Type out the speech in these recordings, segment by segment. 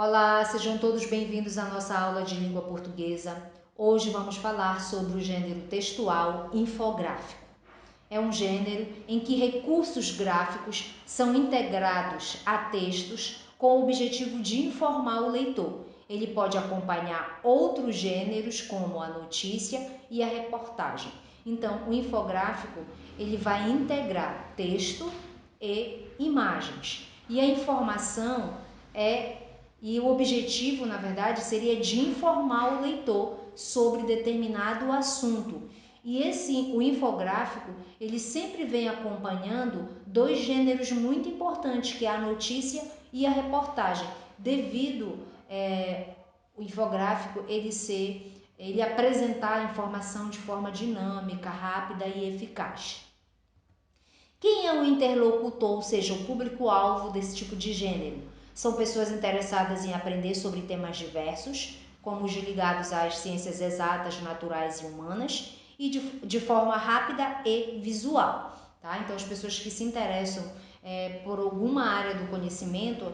Olá, sejam todos bem-vindos à nossa aula de língua portuguesa. Hoje vamos falar sobre o gênero textual infográfico. É um gênero em que recursos gráficos são integrados a textos com o objetivo de informar o leitor. Ele pode acompanhar outros gêneros como a notícia e a reportagem. Então, o infográfico ele vai integrar texto e imagens. E a informação e o objetivo, na verdade, seria de informar o leitor sobre determinado assunto. E o infográfico, ele sempre vem acompanhando dois gêneros muito importantes, que é a notícia e a reportagem, devido o infográfico ele apresentar a informação de forma dinâmica, rápida e eficaz. Quem é o interlocutor, ou seja, o público-alvo desse tipo de gênero? São pessoas interessadas em aprender sobre temas diversos, como os ligados às ciências exatas, naturais e humanas, e de forma rápida e visual. Tá? Então, as pessoas que se interessam por alguma área do conhecimento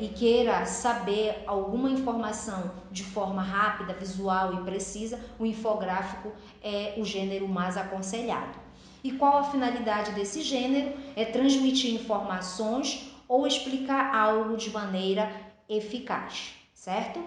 e queira saber alguma informação de forma rápida, visual e precisa, o infográfico é o gênero mais aconselhado. E qual a finalidade desse gênero? É transmitir informações ou explicar algo de maneira eficaz, certo?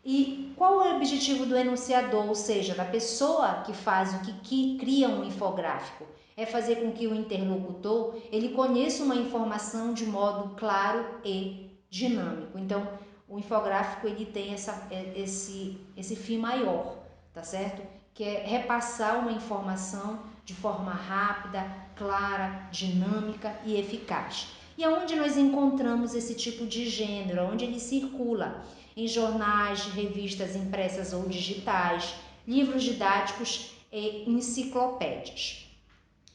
E qual é o objetivo do enunciador, ou seja, da pessoa que faz que cria um infográfico? É fazer com que o interlocutor ele conheça uma informação de modo claro e dinâmico. Então, o infográfico ele tem esse fim maior, tá certo? Que é repassar uma informação de forma rápida, clara, dinâmica e eficaz. E aonde nós encontramos esse tipo de gênero? Onde ele circula? Em jornais, revistas impressas ou digitais, livros didáticos e enciclopédias.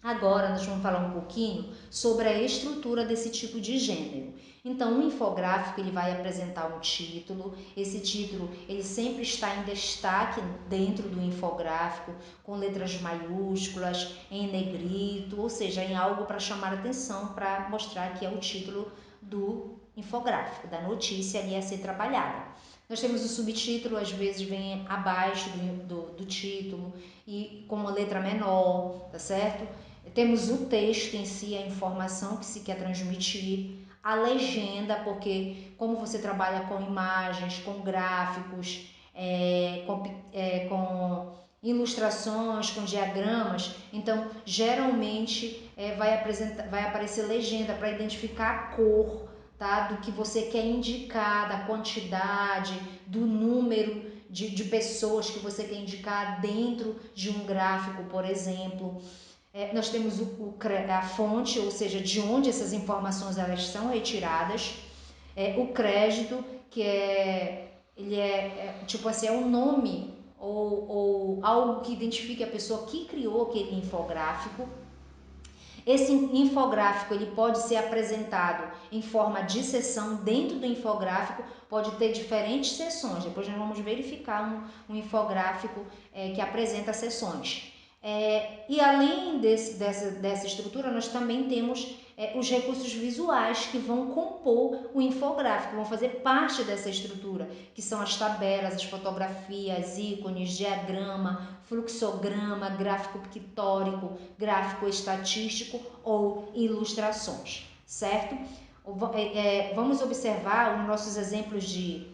Agora nós vamos falar um pouquinho sobre a estrutura desse tipo de gênero. Então, o infográfico ele vai apresentar um título. Esse título ele sempre está em destaque dentro do infográfico, com letras maiúsculas, em negrito, ou seja, em algo para chamar atenção, para mostrar que é o título do infográfico, da notícia ali a ser trabalhada. Nós temos o subtítulo, às vezes vem abaixo do título e com uma letra menor, tá certo? Temos o texto em si, a informação que se quer transmitir, a legenda, porque como você trabalha com imagens, com gráficos, com ilustrações, com diagramas, então geralmente vai aparecer legenda para identificar a cor, tá? Do que você quer indicar, da quantidade, do número de pessoas que você quer indicar dentro de um gráfico, por exemplo. Nós temos a fonte, ou seja, de onde essas informações elas são retiradas. O crédito, que ele tipo assim, é um nome ou algo que identifique a pessoa que criou aquele infográfico. Esse infográfico ele pode ser apresentado em forma de seção. Dentro do infográfico pode ter diferentes seções. Depois nós vamos verificar um infográfico que apresenta seções. E além dessa estrutura, nós também temos os recursos visuais que vão compor o infográfico, vão fazer parte dessa estrutura, que são as tabelas, as fotografias, ícones, diagrama, fluxograma, gráfico pictórico, gráfico estatístico ou ilustrações, certo? Vamos observar os nossos exemplos de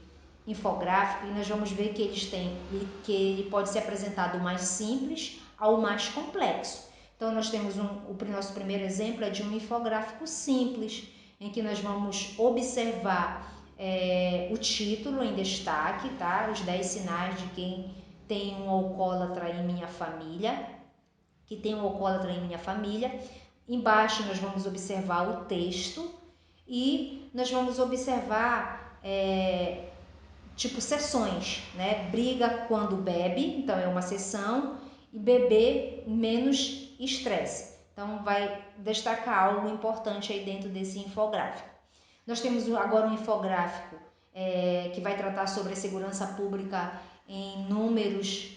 infográfico e nós vamos ver que que ele pode ser apresentado mais simples ao mais complexo. Então, nós temos o nosso primeiro exemplo é de um infográfico simples, em que nós vamos observar o título em destaque, tá? Os 10 sinais de quem tem um alcoólatra em minha família, que tem um alcoólatra em minha família. Embaixo nós vamos observar o texto e nós vamos observar tipo sessões, né? Briga quando bebe, então é uma sessão, e beber menos estresse. Então vai destacar algo importante aí dentro desse infográfico. Nós temos agora um infográfico que vai tratar sobre a segurança pública em números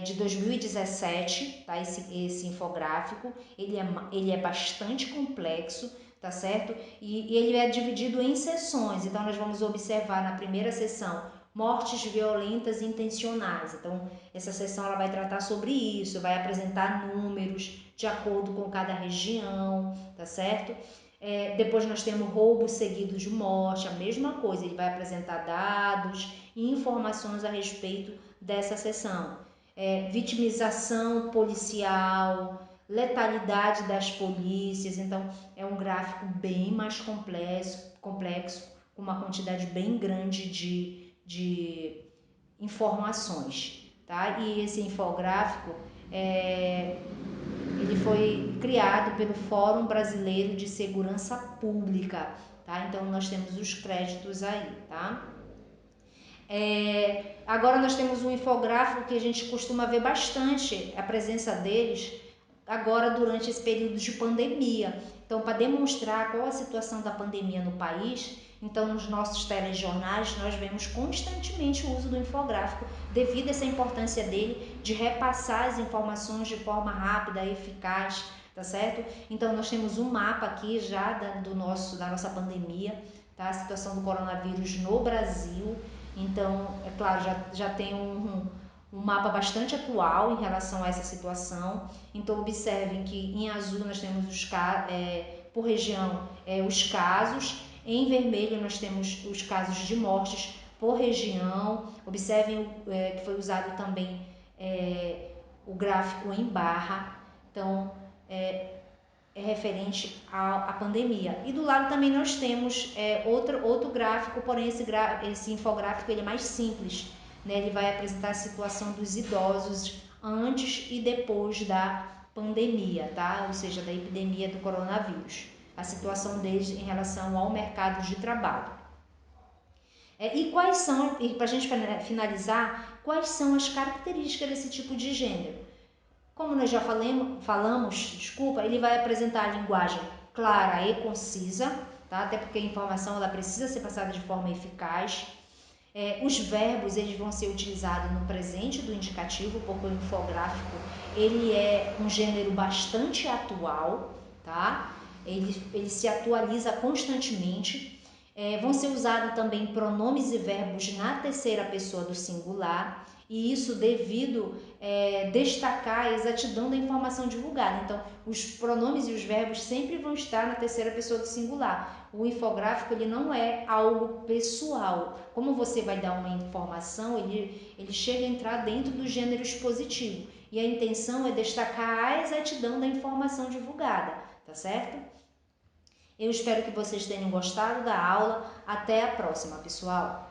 de 2017, tá? Esse infográfico, ele é bastante complexo, tá certo? E ele é dividido em seções, então nós vamos observar na primeira seção mortes violentas intencionais. Então, essa seção ela vai tratar sobre isso, vai apresentar números de acordo com cada região, tá certo? Depois nós temos roubo seguido de morte, a mesma coisa, ele vai apresentar dados e informações a respeito dessa seção. Vitimização policial, letalidade das polícias, então é um gráfico bem mais complexo, com uma quantidade bem grande de informações, tá? E esse infográfico ele foi criado pelo Fórum Brasileiro de Segurança Pública, tá? Então nós temos os créditos aí, tá? Agora nós temos um infográfico que a gente costuma ver bastante a presença deles agora durante esse período de pandemia. Então, para demonstrar qual a situação da pandemia no país, então nos nossos telejornais nós vemos constantemente o uso do infográfico devido a essa importância dele de repassar as informações de forma rápida e eficaz, tá certo? Então nós temos um mapa aqui já da nossa pandemia, tá? A situação do coronavírus no Brasil. Então, é claro, já tem um mapa bastante atual em relação a essa situação. Então, observem que em azul nós temos por região os casos, em vermelho nós temos os casos de mortes por região. Observem que foi usado também o gráfico em barra, então é referente à pandemia. E do lado também nós temos outro gráfico, porém esse infográfico ele é mais simples, né? Ele vai apresentar a situação dos idosos antes e depois da pandemia, tá? Ou seja, da epidemia do coronavírus. A situação deles em relação ao mercado de trabalho. E quais são, e para a gente finalizar, quais são as características desse tipo de gênero? Como nós já falamos, ele vai apresentar a linguagem clara e concisa, tá? Até porque a informação ela precisa ser passada de forma eficaz. Os verbos eles vão ser utilizados no presente do indicativo, porque o infográfico ele é um gênero bastante atual, tá? Ele se atualiza constantemente. Vão ser usados também pronomes e verbos na terceira pessoa do singular, e isso devido destacar a exatidão da informação divulgada. Então, os pronomes e os verbos sempre vão estar na terceira pessoa do singular. O infográfico ele não é algo pessoal. Como você vai dar uma informação, ele chega a entrar dentro do gênero expositivo. E a intenção é destacar a exatidão da informação divulgada, tá certo? Eu espero que vocês tenham gostado da aula. Até a próxima, pessoal!